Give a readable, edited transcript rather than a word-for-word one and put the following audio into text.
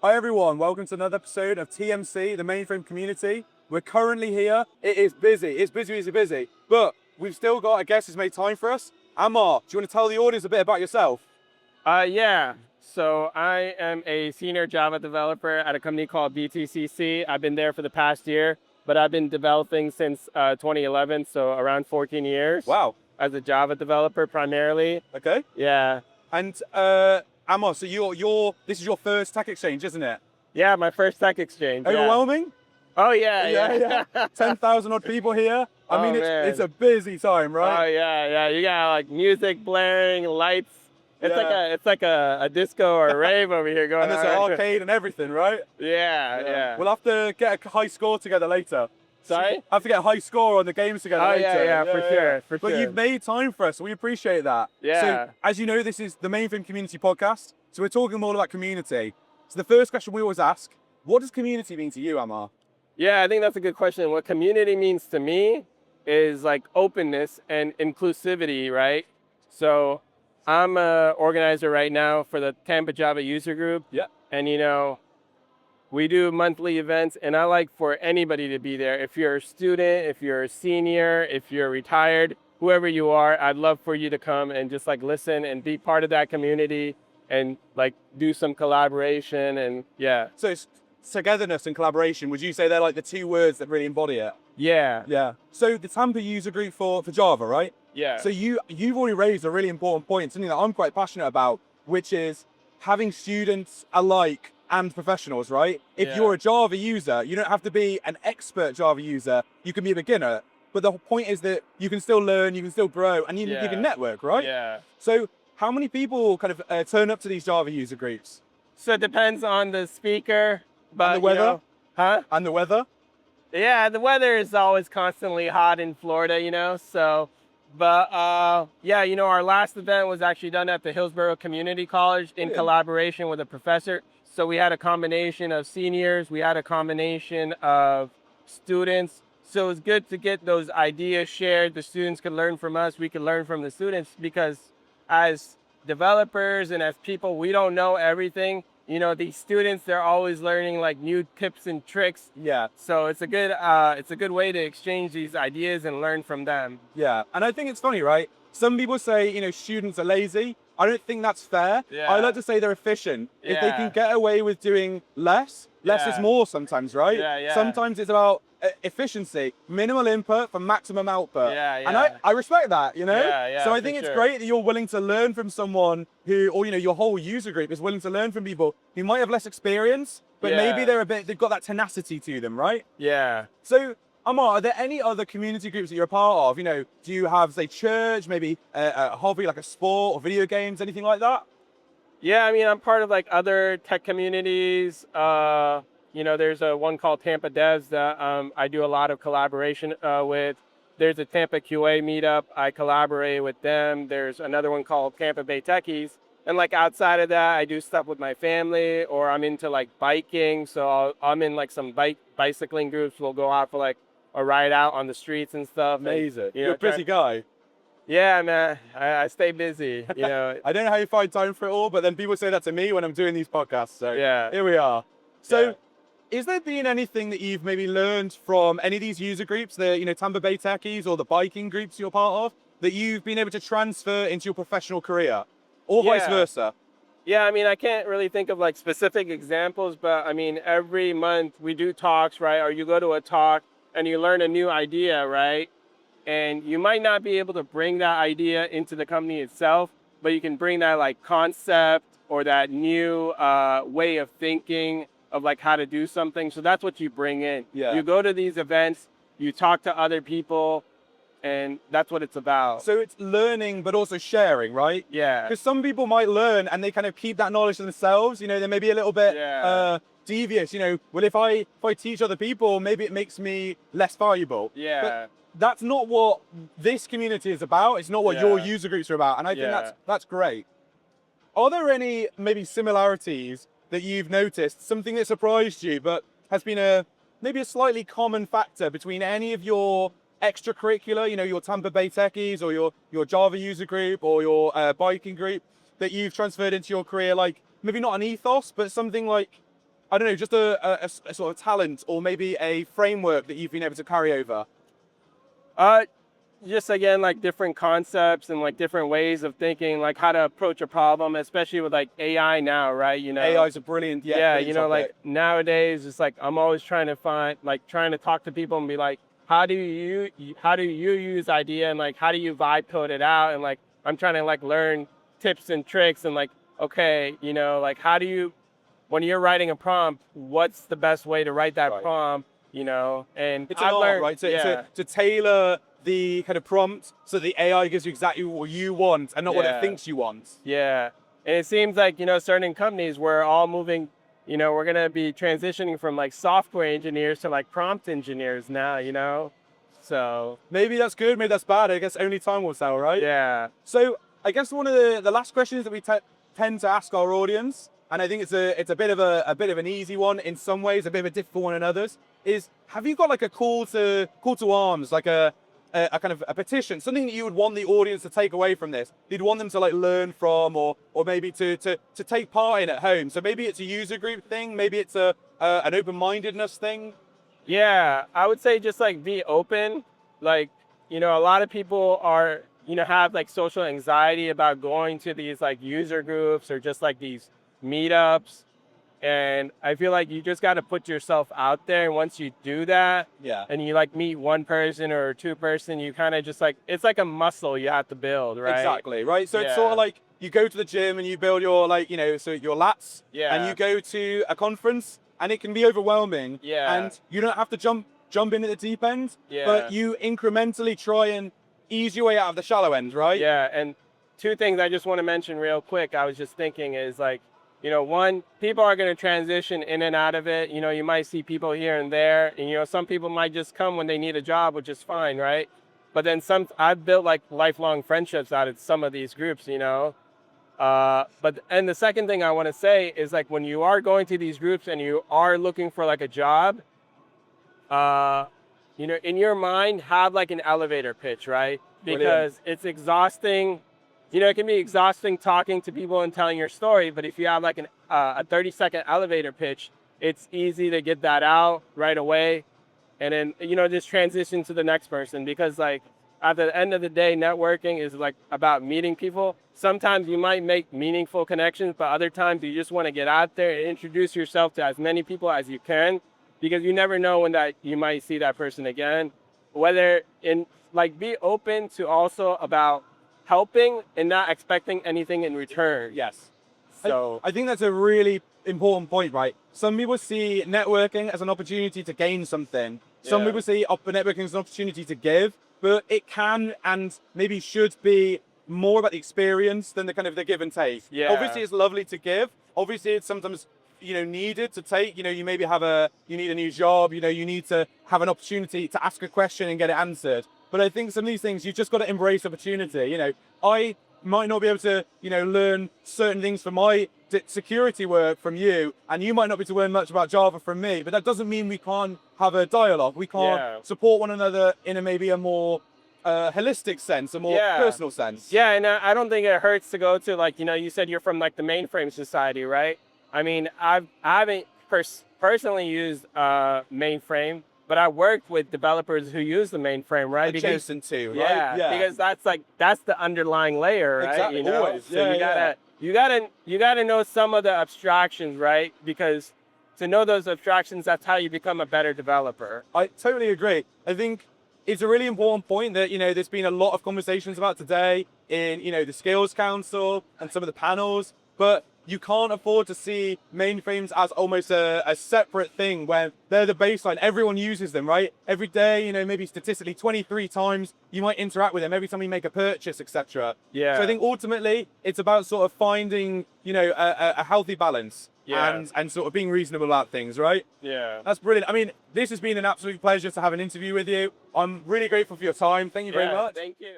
Hi everyone, welcome to another episode of TMC, the Mainframe community. We're currently here. It is busy. It's busy. But we've still got a guest who's made time for us. Ammar, do you want to tell the audience a bit about yourself? Yeah. So I am a senior Java developer at a company called BTCC. I've been there for the past year, but I've been developing since 2011, so around 14 years. Wow. As a Java developer primarily. Okay. Yeah. And Ammar, so this is your first TechXChange, isn't it? Yeah, my first TechXChange. Overwhelming? Oh yeah. 10,000 odd people here. I mean, it's a busy time, Oh right? yeah. You got like music blaring, lights. It's like a disco or a rave over here going And there's on. an arcade and everything, right? Yeah. We'll have to get a high score together later. Sorry? Have to get a high score on the games together later. Yeah, for sure. But you've made time for us, so we appreciate that. Yeah. So, as you know, this is the Mainframe Community Podcast, so we're talking more about community. So the first question we always ask, what does community mean to you, Ammar? Yeah, I think that's a good question. What community means to me is like openness and inclusivity, right? So I'm an organizer right now for the Tampa Java User Group. Yeah. And we do monthly events, and I like for anybody to be there. If you're a student, if you're a senior, if you're retired, whoever you are, I'd love for you to come and just like listen and be part of that community and like do some collaboration and yeah. So it's togetherness and collaboration. Would you say they're like the two words that really embody it? Yeah. Yeah. So the Tampa User Group for Java, right? Yeah. So you've already raised a really important point, something that I'm quite passionate about, which is having students alike and professionals, right? If you're a Java user, you don't have to be an expert Java user. You can be a beginner. But the point is that you can still learn, you can still grow, and you can network, right? Yeah. So how many people kind of turn up to these Java user groups? So it depends on the speaker. But, And the weather? Huh? And the weather? Yeah, the weather is always constantly hot in Florida, so. But our last event was actually done at the Hillsborough Community College in collaboration with a professor. So we had a combination of seniors, we had a combination of students. So it's good to get those ideas shared. The students could learn from us, we could learn from the students, because as developers and as people, we don't know everything. These students, they're always learning like new tips and tricks. Yeah. So it's a good way to exchange these ideas and learn from them. Yeah. And I think it's funny, right? Some people say, students are lazy. I don't think that's fair. Yeah. I like to say they're efficient. Yeah. If they can get away with doing less is more sometimes, right? Yeah. Sometimes it's about efficiency, minimal input for maximum output. Yeah. And I respect that, Yeah, So I think it's great that you're willing to learn from someone who, or your whole user group is willing to learn from people who might have less experience, but maybe they've got that tenacity to them, right? Yeah. So Ammar, are there any other community groups that you're a part of? Do you have, say, church, maybe a hobby like a sport or video games, anything like that? Yeah, I'm part of like other tech communities. There's one called Tampa Devs that I do a lot of collaboration with. There's a Tampa QA meetup. I collaborate with them. There's another one called Tampa Bay Techies. And like outside of that, I do stuff with my family, or I'm into like biking. So I'm in like some bicycling groups. We'll go out for like a ride out on the streets and stuff. Amazing. You're a busy guy. Yeah, man. I stay busy. I don't know how you find time for it all, but then people say that to me when I'm doing these podcasts. So yeah, here we are. So is there been anything that you've maybe learned from any of these user groups, the Tampa Bay Techies or the biking groups you're part of, that you've been able to transfer into your professional career, or vice versa? Yeah, I can't really think of like specific examples, but every month we do talks, right? Or you go to a talk and you learn a new idea, right? And you might not be able to bring that idea into the company itself, but you can bring that like concept or that new way of thinking of like how to do something. So that's what you bring in. Yeah. You go to these events, you talk to other people, and that's what it's about. So it's learning, but also sharing, right? Yeah. Because some people might learn and they kind of keep that knowledge to themselves. They may be a little bit devious. Well, if I teach other people, maybe it makes me less valuable. Yeah. But that's not what this community is about. It's not what your user groups are about. And I think that's great. Are there any maybe similarities that you've noticed, something that surprised you, but has been maybe a slightly common factor between any of your extracurricular, your Tampa Bay Techies or your Java user group or your biking group that you've transferred into your career? Like maybe not an ethos, but something like I don't know, just a sort of talent or maybe a framework that you've been able to carry over? Just again, like different concepts and like different ways of thinking, like how to approach a problem, especially with like AI now, right? You know, AI is a brilliant, yeah, brilliant you know, topic. like nowadays, it's like I'm always trying to find, like trying to talk to people and be like, how do you use idea and like how do you vibe code it out? And like I'm trying to like learn tips and tricks and like, okay, you know, like how do you, when you're writing a prompt, what's the best way to write that prompt? You know, and It's I've an art, learned, right? yeah, To tailor the kind of prompt so the AI gives you exactly what you want and not what it thinks you want. yeah. And it seems like, you know, certain companies, we're all moving, you know, we're going to be transitioning from like software engineers to like prompt engineers now, you know? So Maybe that's good, maybe that's bad. I guess only time will tell, right? yeah. So I guess one of the last questions that we tend to ask our audience, and I think it's a bit of an easy one in some ways, a bit of a difficult one in others, is have you got like a call to arms, like a kind of a petition, something that you would want the audience to take away from this? You'd want them to like learn from, or maybe to take part in at home. So maybe it's a user group thing, maybe it's an open-mindedness thing. Yeah, I would say just like be open. Like, you know, a lot of people are, you know, have like social anxiety about going to these like user groups or just like these meetups. And I feel like you just got to put yourself out there. And once you do that, and you like meet one person or two person, you kind of just like, it's like a muscle you have to build, right? Exactly, right? So it's sort of like you go to the gym and you build your like, you know, so your lats, and you go to a conference and it can be overwhelming. And you don't have to jump in at the deep end, but you incrementally try and ease your way out of the shallow end, right? Yeah, and two things I just want to mention real quick. I was just thinking is like, you know, one, people are going to transition in and out of it. You know, you might see people here and there, and, you know, some people might just come when they need a job, which is fine, right? But then I've built like lifelong friendships out of some of these groups, you know? And the second thing I want to say is like, when you are going to these groups and you are looking for like a job, you know, in your mind, have like an elevator pitch, right? Because it's exhausting. You know, it can be exhausting talking to people and telling your story, but if you have like a 30-second elevator pitch, it's easy to get that out right away. And then, you know, just transition to the next person, because like at the end of the day, networking is like about meeting people. Sometimes you might make meaningful connections, but other times you just want to get out there and introduce yourself to as many people as you can, because you never know when that you might see that person again. Whether in like, be open to also about helping and not expecting anything in return. Yes. So I think that's a really important point, right? Some people see networking as an opportunity to gain something. Some people see networking as an opportunity to give, but it can and maybe should be more about the experience than the kind of the give and take. Yeah. Obviously, it's lovely to give. Obviously, it's sometimes, you know, needed to take. You know, you maybe you need a new job. You know, you need to have an opportunity to ask a question and get it answered. But I think some of these things, you've just got to embrace opportunity. You know, I might not be able to, you know, learn certain things from my security work from you, and you might not be able to learn much about Java from me, but that doesn't mean we can't have a dialogue. We can't support one another in maybe a more holistic sense, a more personal sense. Yeah, and I don't think it hurts to go to, like, you know, you said you're from like the Mainframe Society, right? I mean, I haven't personally used Mainframe, but I worked with developers who use the Mainframe, right? Adjacent to, right? Yeah, because that's the underlying layer, right? Exactly, you know? always. So you gotta know some of the abstractions, right? Because to know those abstractions, that's how you become a better developer. I totally agree. I think it's a really important point that, you know, there's been a lot of conversations about today in, you know, the Skills Council and some of the panels, but you can't afford to see mainframes as almost a separate thing when they're the baseline. Everyone uses them, right? Every day, you know, maybe statistically 23 times you might interact with them every time you make a purchase, etc. Yeah. So I think ultimately it's about sort of finding, you know, a healthy balance. Yeah. And sort of being reasonable about things, right? Yeah. That's brilliant. I mean, this has been an absolute pleasure to have an interview with you. I'm really grateful for your time. Thank you very much. Thank you.